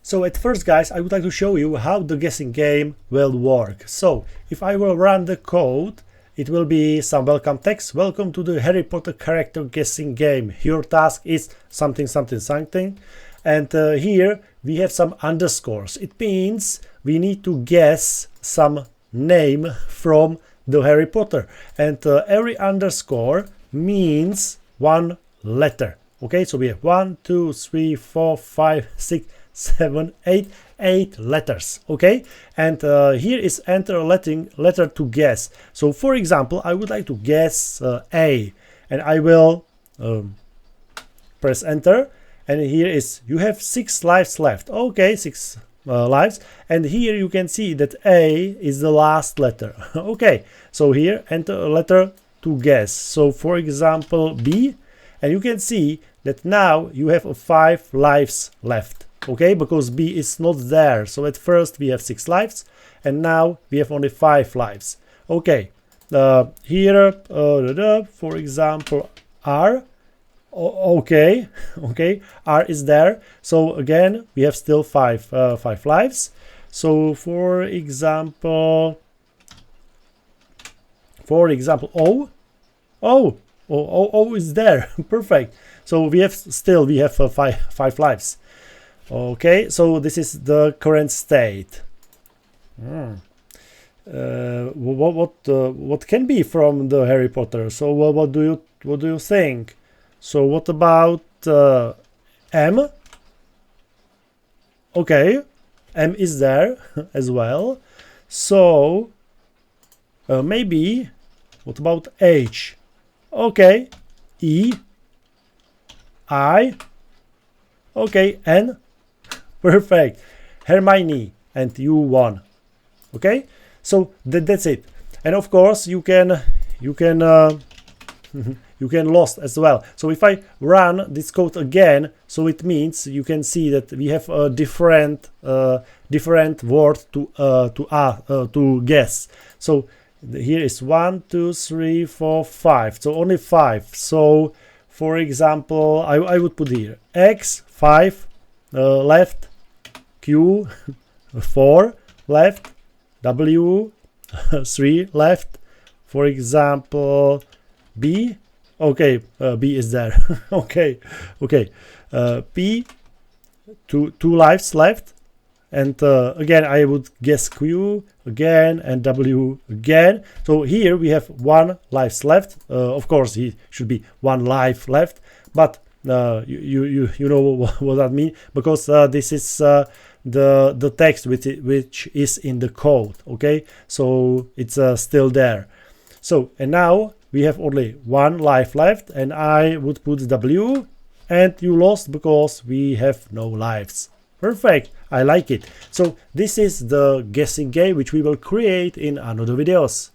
So at first, guys, I would like to show you how the guessing game will work. So if I will run the code, it will be some welcome text. Welcome to the Harry Potter character guessing game. Your task is something, something, something. And here we have some underscores. It means we need to guess some name from the Harry Potter. And every underscore means one letter. Okay, so we have 1, 2, 3, 4, 5, 6, 7, 8 letters. Okay, and here is enter a letter to guess. So for example, I would like to guess A, and I will press enter, and here is you have 6 lives left. Okay, 6 lives, and here you can see that A is the last letter. Okay, so here enter a letter to guess. So for example B, and you can see that now you have 5 lives left. Okay, because B is not there. So at first we have 6 lives, and now we have only 5 lives. Okay, here for example R. Okay, R is there. So again we have still 5 lives. So for example O is there. Perfect. So we have 5 lives. Okay, so this is the current state. What can be from the Harry Potter? So what do you think? So what about M? Okay, M is there as well. So maybe what about H? Okay, E, I. Okay, N. Perfect. Hermione, and you won. Okay, so that's it. And of course you can you can lost as well. So if I run this code again, so it means you can see that we have a different word to guess. So here is 1, 2, 3, 4, 5. So only 5. So for example, I would put here X 5 left, Q 4 left, W 3 left. For example, B. Okay, B is there. okay, P 2 lives left, and again I would guess Q again and W again. So here we have 1 lives left. Of course, it should be 1 life left, but you know what that means, because this is the text which is in the code. Okay, so it's still there. So and now we have only 1 life left, and I would put W, and you lost because we have no lives. Perfect, I like it. So this is the guessing game which we will create in another videos.